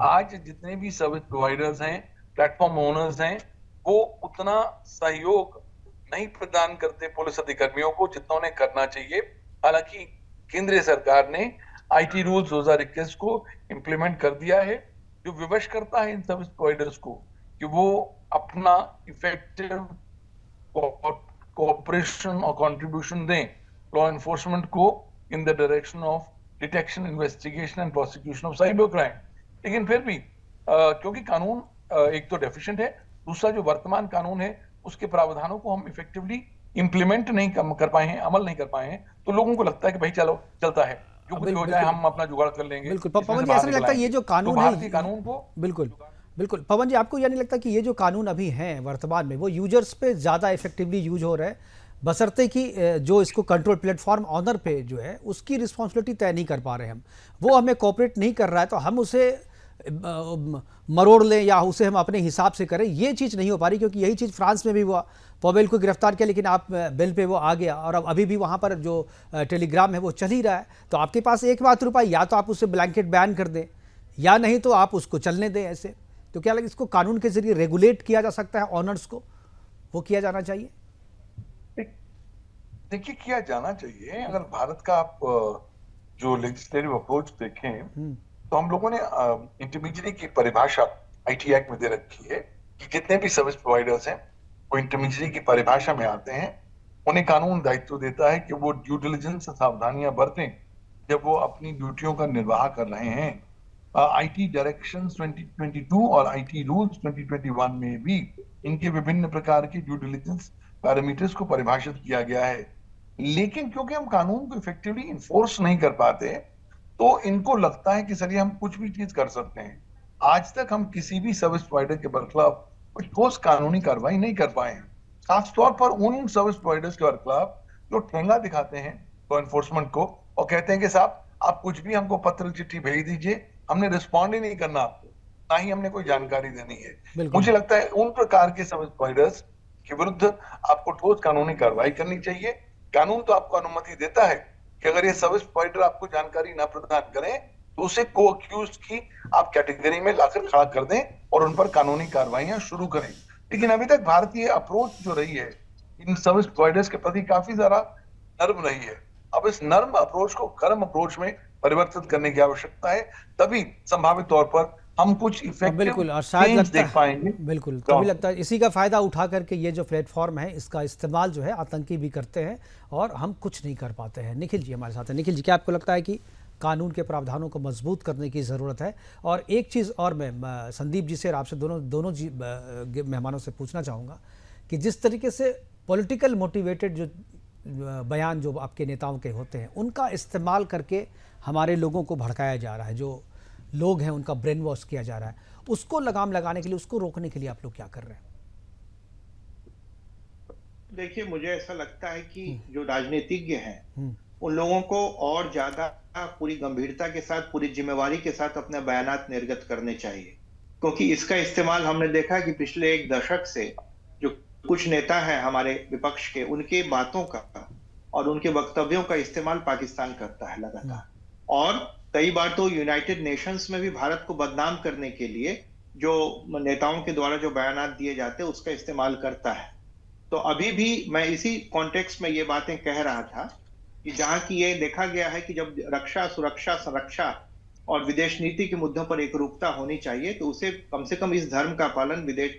आज जितने भी सर्विस प्रोवाइडर्स हैं, प्लेटफॉर्म ओनर्स हैं, वो उतना सहयोग नहीं प्रदान करते पुलिस अधिकारियों को जितना उन्हें करना चाहिए। हालांकि केंद्रीय सरकार ने आईटी रूल्स 2021 को इंप्लीमेंट कर दिया है, जो विवश करता है इन सर्विस प्रोवाइडर्स को कि वो अपना इफेक्टिव कोऑपरेशन और कंट्रीब्यूशन दें लॉ एनफोर्समेंट को in the direction of detection, investigation and prosecution of cyber crime. लेकिन फिर भी क्योंकि कानून एक तो डेफिशिएंट है, दूसरा जो वर्तमान कानून है उसके प्रावधानों को हम इफेक्टिवली इंप्लीमेंट नहीं कर पाए हैं, अमल नहीं कर पाए हैं, तो लोगों को लगता है कि भाई चलो चलता है, जो कुछ हो जाए हम अपना जुगाड़ कर लेंगे। बिल्कुल पवन जी, ऐसा नहीं लगता ये जो कानून तो है भारतीय कानून को बिल्कुल बिल्कुल पवन जी, आपको यह नहीं लगता कि ये जो कानून अभी हैं वर्तमान में वो यूजर्स पे ज़्यादा इफेक्टिवली यूज हो रहा है, बशर्ते कि जो इसको कंट्रोल प्लेटफॉर्म ऑनर पे जो है उसकी रिस्पॉन्सिबिलिटी तय नहीं कर पा रहे हम, वो हमें कोऑपरेट नहीं कर रहा है तो हम उसे मरोड़ लें या उसे हम अपने हिसाब से करें, ये चीज़ नहीं हो पा रही। क्योंकि यही चीज़ फ्रांस में भी हुआ, पवेल को गिरफ्तार किया लेकिन आप बेल पे वो आ गया और अब अभी भी वहाँ पर जो टेलीग्राम है वो चल ही रहा है। तो आपके पास एक बात रुपा, या तो आप उसे ब्लैंकेट बैन कर दें या नहीं तो आप उसको चलने दें ऐसे। तो क्या लगे इसको कानून के जरिए रेगुलेट किया जा सकता है, ऑनर्स को वो किया जाना चाहिए? देखिए, किया जाना चाहिए। अगर भारत का आप जो लेजिस्लेटिव अप्रोच देखें तो हम लोगों ने इंटरमीडिएट की परिभाषा आईटी एक्ट में दे रखी है कि जितने भी सर्विस प्रोवाइडर्स हैं वो इंटरमीडिएट की परिभाषा में आते हैं। उन्हें कानून दायित्व देता है कि वो ड्यू डिलिजेंस सावधानियां बरतें जब वो अपनी ड्यूटियों का निर्वाह कर रहे हैं। आईटी डायरेक्शंस 2022 और आईटी रूल्स 2021 में भी इनके विभिन्न प्रकार के ड्यू डिलिजेंस पैरामीटर्स को परिभाषित किया गया है। लेकिन क्योंकि हम कानून को इफेक्टिवली इन्फोर्स नहीं कर पाते तो इनको लगता है कि सर ये हम कुछ भी चीज कर सकते हैं। आज तक हम किसी भी सर्विस प्रोवाइडर के खिलाफ कुछ ठोस कानूनी कार्रवाई नहीं कर पाए हैं, खासतौर पर उन सर्विस प्रोवाइडर्स के खिलाफ जो ठेंगा दिखाते हैं लॉ एनफोर्समेंट को और कहते हैं कि साहब आप कुछ भी हमको पत्र चिट्ठी भेज दीजिए, हमने रिस्पॉन्ड ही नहीं करना आपको, ना ही हमने कोई जानकारी देनी है। मुझे लगता है उन प्रकार के सर्विस प्रोवाइडर्स के विरुद्ध आपको ठोस कानूनी कार्रवाई करनी चाहिए। कानून तो आपको अनुमति देता है कि अगर ये सर्विस प्रोवाइडर आपको जानकारी ना प्रदान करें तो उसे को अक्यूज की आप कैटेगरी में लाकर खड़ा कर दें और उन पर कानूनी कार्रवाइयां शुरू करें। लेकिन अभी तक भारतीय अप्रोच जो रही है इन सर्विस प्रोवाइडर्स के प्रति काफी ज्यादा नर्म रही है। अब इस नर्म अप्रोच को गर्म अप्रोच में परिवर्तित करने की आवश्यकता है, तभी संभावित तौर पर हम कुछ इफेक्टिव बिल्कुल और शायद लगता देख पाएंगे। बिल्कुल तभी लगता है इसी का फायदा उठा करके ये जो प्लेटफॉर्म है इसका इस्तेमाल जो है आतंकी भी करते हैं और हम कुछ नहीं कर पाते हैं। निखिल जी हमारे साथ हैं। निखिल जी, क्या आपको लगता है कि कानून के प्रावधानों को मजबूत करने की ज़रूरत है? और एक चीज़ और मैं संदीप जी से और आपसे दोनों जी मेहमानों से पूछना चाहूँगा कि जिस तरीके से पॉलिटिकल मोटिवेटेड जो बयान जो आपके नेताओं के होते हैं उनका इस्तेमाल करके हमारे लोगों को भड़काया जा रहा है, जो लोग हैं उनका ब्रेन वॉश किया जा रहा है, उसको लगाम लगाने के लिए, उसको रोकने के लिए आप लोग क्या कर रहे हैं? देखिए, मुझे ऐसा लगता है कि जो राजनीतिज्ञ हैं उन लोगों को और ज्यादा पूरी गंभीरता के साथ, पूरी जिम्मेवारी के साथ अपने बयानात निर्गत करने चाहिए, क्योंकि इसका इस्तेमाल हमने देखा है कि पिछले एक दशक से जो कुछ नेता हैं हमारे विपक्ष के, उनके बातों का और उनके वक्तव्यों का इस्तेमाल पाकिस्तान करता है लगातार। और कई बार तो यूनाइटेड नेशंस में भी भारत को बदनाम करने के लिए जो नेताओं के द्वारा जो बयानात दिए जाते हैं उसका इस्तेमाल करता है। तो अभी भी मैं इसी कॉन्टेक्स्ट में ये बातें कह रहा था कि जहां की ये देखा गया है कि जब रक्षा, सुरक्षा, संरक्षा और विदेश नीति के मुद्दों पर एकरूपता होनी चाहिए तो उसे कम से कम इस धर्म का पालन विदेश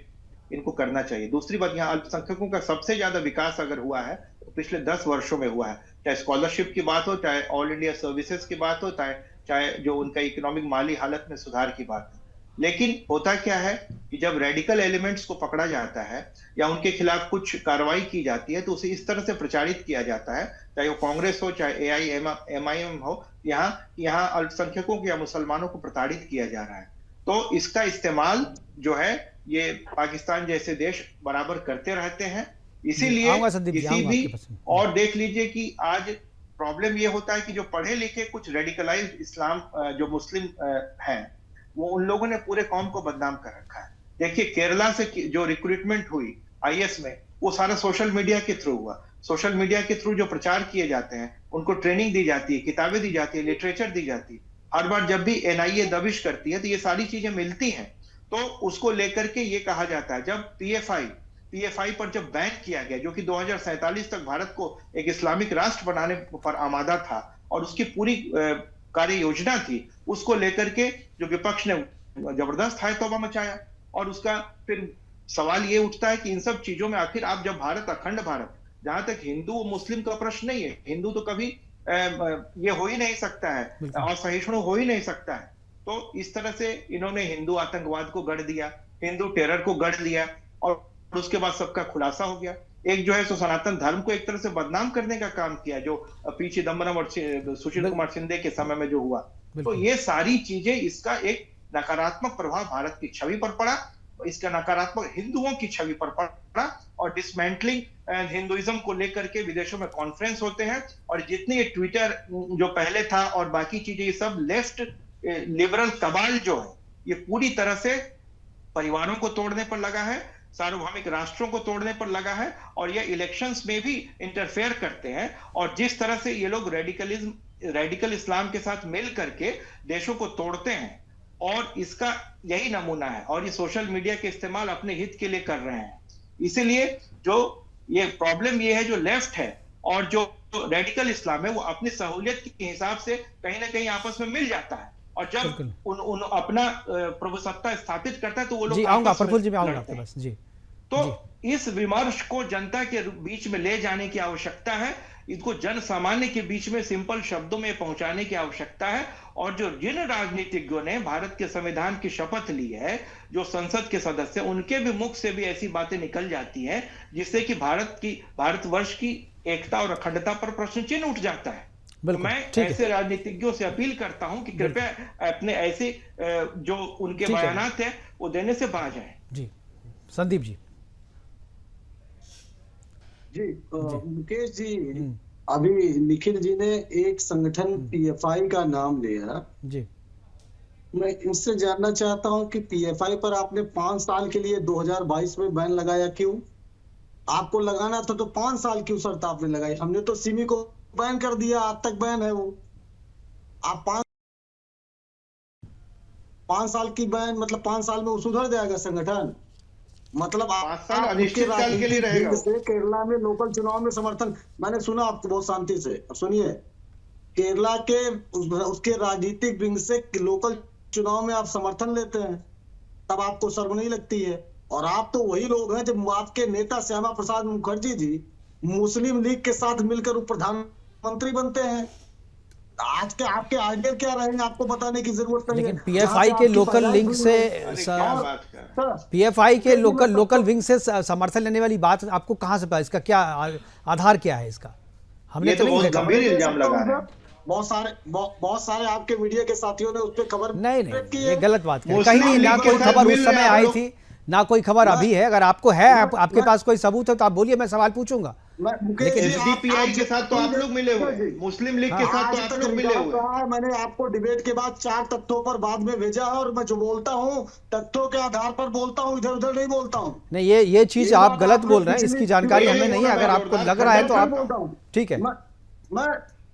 इनको करना चाहिए। दूसरी बात, यहाँ अल्पसंख्यकों का सबसे ज्यादा विकास अगर हुआ है तो पिछले 10 वर्षों में हुआ है, चाहे स्कॉलरशिप की बात हो, चाहे ऑल इंडिया सर्विसेज की बात हो, चाहे जो उनका इकोनॉमिक माली हालत में सुधार की बात है। लेकिन होता क्या है कि जब रेडिकल एलिमेंट्स को पकड़ा जाता है या उनके खिलाफ कुछ कार्रवाई की जाती है तो उसे इस तरह से प्रचारित किया जाता है, चाहे वो कांग्रेस हो, चाहे एआईएमआईएम हो, यहाँ अल्पसंख्यकों को या मुसलमानों को प्रताड़ित किया जा रहा है। तो इसका इस्तेमाल जो है ये पाकिस्तान जैसे देश बराबर करते रहते हैं इसीलिए आऊंगा संदीप जी, किसी आऊंगा भी आपके पास। और देख लीजिए कि आज प्रॉब्लम ये होता है कि जो पढ़े लिखे कुछ रेडिकलाइज्ड इस्लाम जो मुस्लिम हैं, वो उन लोगों ने पूरे कौम को बदनाम कर रखा है। देखिए केरला से जो रिक्रूटमेंट हुई आईएएस में, वो सारा सोशल मीडिया के थ्रू हुआ। सोशल मीडिया के थ्रू जो प्रचार किए जाते हैं, उनको ट्रेनिंग दी जाती है, किताबें दी जाती है, लिटरेचर दी जाती है। हर बार जब भी एनआईए दबिश करती है तो ये सारी चीजें मिलती हैं, तो उसको लेकर के ये कहा जाता है। जब पीएफआई पर जब बैन किया गया, जो कि 2047 तक भारत को एक इस्लामिक राष्ट्र बनाने पर आमादा था और उसकी पूरी कार्य योजना थी, उसको लेकर के जो विपक्ष ने जबरदस्त हाय तौबा मचाया। और उसका फिर सवाल ये उठता है कि इन सब चीजों में आखिर आप जब भारत, अखंड भारत, जहां तक हिंदू मुस्लिम का प्रश्न नहीं है, हिंदू तो कभी ये हो ही नहीं सकता है, असहिष्णु हो ही नहीं सकता है। तो इस तरह से इन्होंने हिंदू आतंकवाद को गढ़ दिया, हिंदू टेरर को गढ़ दिया, और उसके बाद सबका खुलासा हो गया। एक जो है सो सनातन धर्म को एक तरह से बदनाम करने का काम किया, जो पी चिदम्बरम और सुशील कुमार शिंदे के समय में जो हुआ। तो ये सारी चीजें, इसका एक नकारात्मक प्रभाव भारत की छवि पर पड़ा, इसका नकारात्मक हिंदुओं की छवि पर पड़ा। और डिसमेंटलिंग हिंदुइज्म को लेकर के विदेशों में कॉन्फ्रेंस होते हैं, और जितने ये ट्विटर जो पहले था और बाकी चीजें, ये सब लेफ्ट लिबरल कबाल जो है, ये पूरी तरह से परिवारों को तोड़ने पर लगा है, सार्वभौमिक राष्ट्रों को तोड़ने पर लगा है, और ये इलेक्शंस में भी इंटरफेयर करते हैं। और जिस तरह से ये लोग रेडिकल इस्लाम के साथ मिल करके देशों को तोड़ते हैं, और इसका यही नमूना है। और ये सोशल मीडिया के इस्तेमाल अपने हित के लिए कर रहे हैं। इसीलिए जो ये प्रॉब्लम ये है, जो लेफ्ट है और जो रेडिकल इस्लाम है, वो अपनी सहूलियत के हिसाब से कहीं ना कहीं आपस में मिल जाता है, और जब उन अपना प्रभुसत्ता स्थापित करता है तो वो लोग आऊंगा प्रफुल्ल जी, मैं आऊंगा आपके पास जी। तो इस विमर्श को जनता के बीच में ले जाने की आवश्यकता है, इसको जन सामान्य के बीच में सिंपल शब्दों में पहुंचाने की आवश्यकता है। और जो जिन राजनीतिज्ञों ने भारत के संविधान की शपथ ली है, जो संसद के सदस्य, उनके भी मुख से भी ऐसी बातें निकल जाती हैं जिससे कि भारतवर्ष की एकता और अखंडता पर प्रश्न चिन्ह उठ जाता है। तो मैं ऐसे राजनीतिज्ञों से अपील करता हूं कि कृपया अपने ऐसे जो उनके बयानात हैं वो देने से बाज आए। जी संदीप जी। जी मुकेश जी, अभी निखिल जी ने एक संगठन पीएफआई का नाम लिया जी। मैं इनसे जानना चाहता हूं कि पीएफआई पर आपने 5 साल के लिए 2022 में बैन लगाया क्यों? आपको लगाना था तो 5 साल क्यों शर्त आपने लगाई? हमने तो सिमी को बैन कर दिया, आज तक बैन है वो। आप 5 साल की बैन, मतलब 5 साल में वो सुधर जाएगा संगठन? मतलब 5 साल अनिश्चित काल के लिए रहेगा। केरला में लोकल चुनाव में समर्थन, मैंने सुना आपको बहुत शांति से, अब सुनिए, केरला के उसके राजनीतिक विंग से लोकल चुनाव में आप समर्थन लेते हैं, तब आपको शर्म नहीं लगती है? और आप तो वही लोग हैं जब आपके नेता श्यामा प्रसाद मुखर्जी जी मुस्लिम लीग के साथ मिलकर प्रधानमंत्री बनते हैं। आज के आपके आइडिया क्या रहेंगे, आपको बताने की जरूरत नहीं है। लेकिन पीएफआई के लोकल लिंक से, पीएफआई के लोकल विंग से समर्थन लेने वाली बात आपको कहां से पता? इसका क्या आधार क्या है इसका? हमने तो नहीं देखा। गंभीर इल्जाम लगा है। बहुत सारे आपके मीडिया के साथियों ने उस पर खबर नहीं, ये गलत बात है। कहीं ना कोई खबर उस समय आई थी, ना कोई खबर अभी है। अगर आपको है, आपके पास कोई सबूत है तो आप बोलिए, मैं सवाल पूछूंगा। लेकिन एसडीपीआई के साथ तो आप लोग मिले हुए, मुस्लिम लीग के साथ तो आप लोग मिले हुए। मैंने आपको डिबेट के बाद 4 तथ्यों पर बाद में भेजा है, और मैं जो बोलता हूँ तथ्यों के आधार पर बोलता हूँ, इधर उधर नहीं बोलता हूँ। नहीं, ये चीज आप गलत बोल रहे हैं, इसकी जानकारी हमें नहीं है। अगर आपको लग रहा है तो आप ठीक है,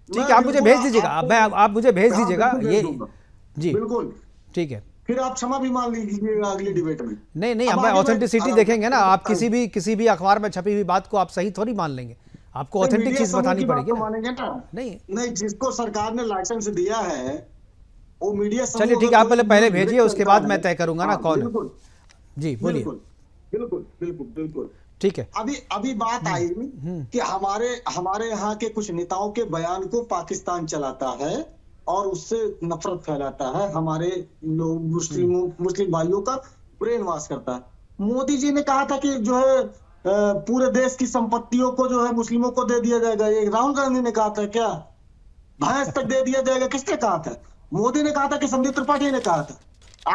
ठीक है, आप मुझे भेज दीजिएगा। आप मुझे भेज दीजिएगा ये जी, बिल्कुल ठीक है। फिर आप क्षमा भी मान लीजिएगा अगली डिबेट में। नहीं, हम ऑथेंटिसिटी देखेंगे ना। आप किसी भी अखबार में छपी हुई बात को आप सही थोड़ी मान लेंगे, आपको ऑथेंटिक चीज बतानी पड़ेगी ना। मानेंगे ना? नहीं, जिसको सरकार ने लाइसेंस दिया है वो मीडिया। चलिए ठीक है, आप पहले भेजिए, उसके बाद मैं तय करूंगा ना कौन। जी बोलिए। बिल्कुल ठीक है। अभी बात आई कि हमारे यहाँ के कुछ नेताओं के बयान को पाकिस्तान चलाता है और उससे नफरत फैलाता है, हमारे लोग मुस्लिम भाइयों का ब्रेन वॉश करता है। मोदी जी ने कहा था कि जो है पूरे देश की संपत्तियों को जो है मुस्लिमों को दे दिया जाएगा। ये राहुल गांधी ने कहा था क्या? भैंस तक दे दिया जाएगा, किसने कहा था? मोदी ने कहा था कि संदीप त्रिपाठी ने कहा था?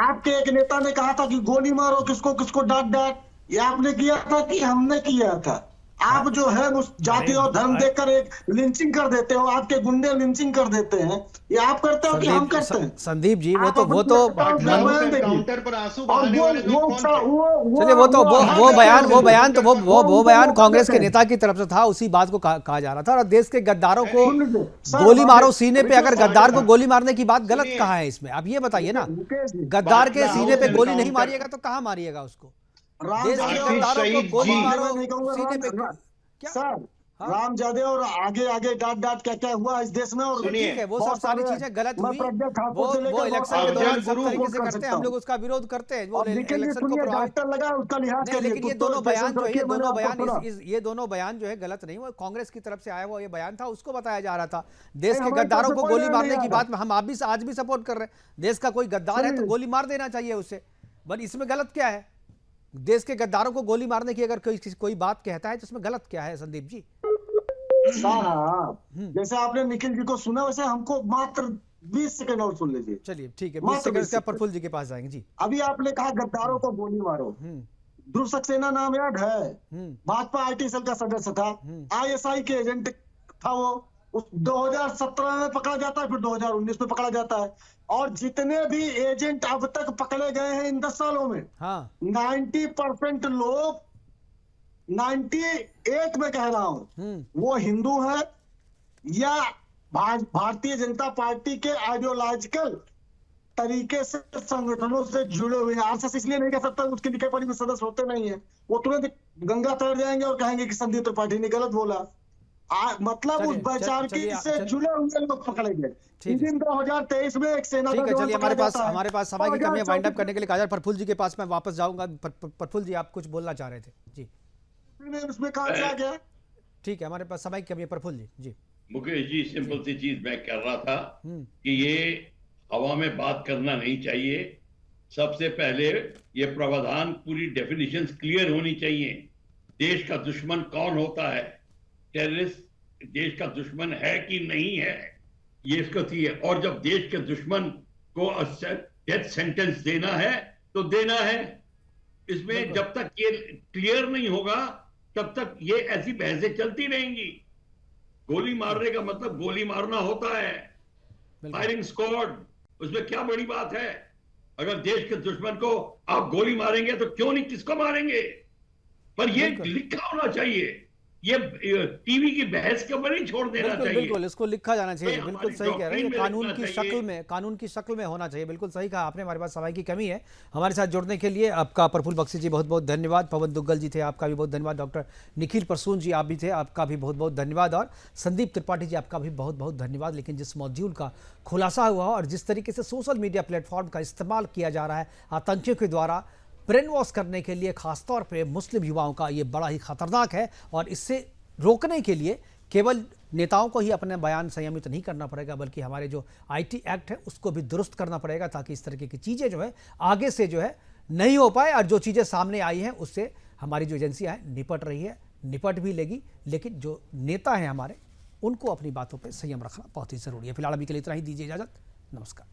आपके एक नेता ने कहा था कि गोली मारो किसको डांट। ये आपने किया था कि हमने किया था? आप जो है उस जाति और धर्म देखकर एक लिंचिंग कर देते हो, आपके गुंडे लिंचिंग कर देते हैं। ये आप करते हो कि हम करते हैं? संदीप जी वो आप तो काउंटर पर आंसू बहाने वाले लोग कौन थे? चलिए वो बयान कांग्रेस के नेता की तरफ से था, उसी बात को कहा जा रहा था। और देश के गद्दारों को गोली मारो सीने पे, अगर गद्दार को गोली मारने की बात गलत कहाँ है इसमें? आप ये बताइए ना, गद्दार के सीने पे गोली नहीं मारिएगा तो कहाँ मारिएगा उसको? देश के गद्दारों को गोली मारो सीने पे क्या? सर राम जादे और आगे आगे डांट क्या क्या हुआ इस देश में, और ठीक है वो सब सारी चीजें गलत हुई, वो इलेक्शन के दौरान सब तरीके से करते हैं, हम लोग उसका विरोध करते हैं, वो इलेक्शन को प्रभावित लगा उसका लिहाज नहीं। लेकिन ये दोनों बयान जो है, ये दोनों बयान जो है गलत नहीं, वो कांग्रेस की तरफ से आया हुआ ये बयान था, उसको बताया जा रहा था। देश के गद्दारों को गोली मारने की बात में हम आप भी आज भी सपोर्ट कर रहे हैं। देश का कोई गद्दार है तो गोली मार देना चाहिए उसे, बट इसमें गलत क्या है? देश के गद्दारों को गोली मारने की अगर कोई बात कहता है तो इसमें गलत क्या है संदीप जी? जैसे आपने निखिल जी को सुना, वैसे हमको मात्र 20 सेकंड और सुन लीजिए। चलिए ठीक है, 20 सेकंड से प्रफुल्ल जी के पास जाएंगे जी। अभी आपने कहा गद्दारों को गोली मारो। ध्रुव सक्सेना नाम याद है? भाजपा आईटी सेल का सदस्य था, आईएसआई के एजेंट था वो। 2017 में पकड़ा जाता है, फिर 2019 में पकड़ा जाता है। और जितने भी एजेंट अब तक पकड़े गए हैं इन 10 सालों में, 90% लोग, 98 में कह रहा हूं, वो हिंदू है या भारतीय जनता पार्टी के आइडियोलॉजिकल तरीके से संगठनों से जुड़े हुए हैं। आरएसएस इसलिए नहीं कह सकता, उसके लिखे पढ़ी में सदस्य होते नहीं है, वो तुरंत गंगा तैर जाएंगे और कहेंगे कि संदीप त्रिपाठी ने गलत बोला। मतलब उस वैचारिकी से जुड़े हुए लोग पकड़े गए। 2023 में एक सेना, ठीक है चलिए, हमारे पास समय की कमी है, वाइंड अप करने के लिए कहा। प्रफुल्ल जी के पास मैं वापस जाऊंगा। प्रफुल्ल जी आप कुछ बोलना चाह रहे थे जी? उसमें कहा गया, ठीक है, हमारे पास समय की कमी है। प्रफुल्ल जी। मुकेश जी सिंपल सी चीज मैं कर रहा था कि ये हवा में बात करना नहीं चाहिए। सबसे पहले ये प्रावधान पूरी डेफिनेशन क्लियर होनी चाहिए। देश का दुश्मन कौन होता है, टेररिस्ट देश का दुश्मन है कि नहीं है, ये इसको चाहिए। और जब देश के दुश्मन को डेथ सेंटेंस देना है तो देना है। इसमें जब तक ये क्लियर नहीं होगा तब तक ये ऐसी बहसें चलती रहेंगी। गोली मारने का मतलब गोली मारना होता है, फायरिंग स्क्वाड, उसमें क्या बड़ी बात है? अगर देश के दुश्मन को आप गोली मारेंगे तो क्यों नहीं, किसको मारेंगे? पर ये लिखा होना चाहिए, ये टीवी की बहस के ऊपर नहीं छोड़ देना चाहिए। बिल्कुल इसको लिखा जाना चाहिए। बिल्कुल सही कह रहे हैं, कानून की शक्ल में होना चाहिए। बिल्कुल सही कहा आपने। हमारे पास समय की कमी है। हमारे साथ जुड़ने के लिए आपका प्रफुल्ल बख्शी जी बहुत बहुत धन्यवाद। पवन दुग्गल जी थे, आपका भी बहुत धन्यवाद। डॉक्टर निखिल परसून जी आप भी थे, आपका भी बहुत बहुत धन्यवाद। और संदीप त्रिपाठी जी आपका भी बहुत बहुत धन्यवाद। लेकिन जिस मॉड्यूल का खुलासा हुआ और जिस तरीके से सोशल मीडिया प्लेटफॉर्म का इस्तेमाल किया जा रहा है आतंकियों के द्वारा ब्रेन वॉश करने के लिए, खासतौर पे मुस्लिम युवाओं का, ये बड़ा ही खतरनाक है। और इससे रोकने के लिए केवल नेताओं को ही अपने बयान संयमित नहीं करना पड़ेगा, बल्कि हमारे जो आईटी एक्ट है उसको भी दुरुस्त करना पड़ेगा, ताकि इस तरीके की चीज़ें जो है आगे से जो है नहीं हो पाए। और जो चीज़ें सामने आई हैं उससे हमारी जो एजेंसियाँ हैं निपट रही है, निपट भी लेगी। लेकिन जो नेता हैं हमारे, उनको अपनी बातों पर संयम रखना बहुत ही ज़रूरी है। फिलहाल अभी के लिए इतना ही, दीजिए इजाज़त, नमस्कार।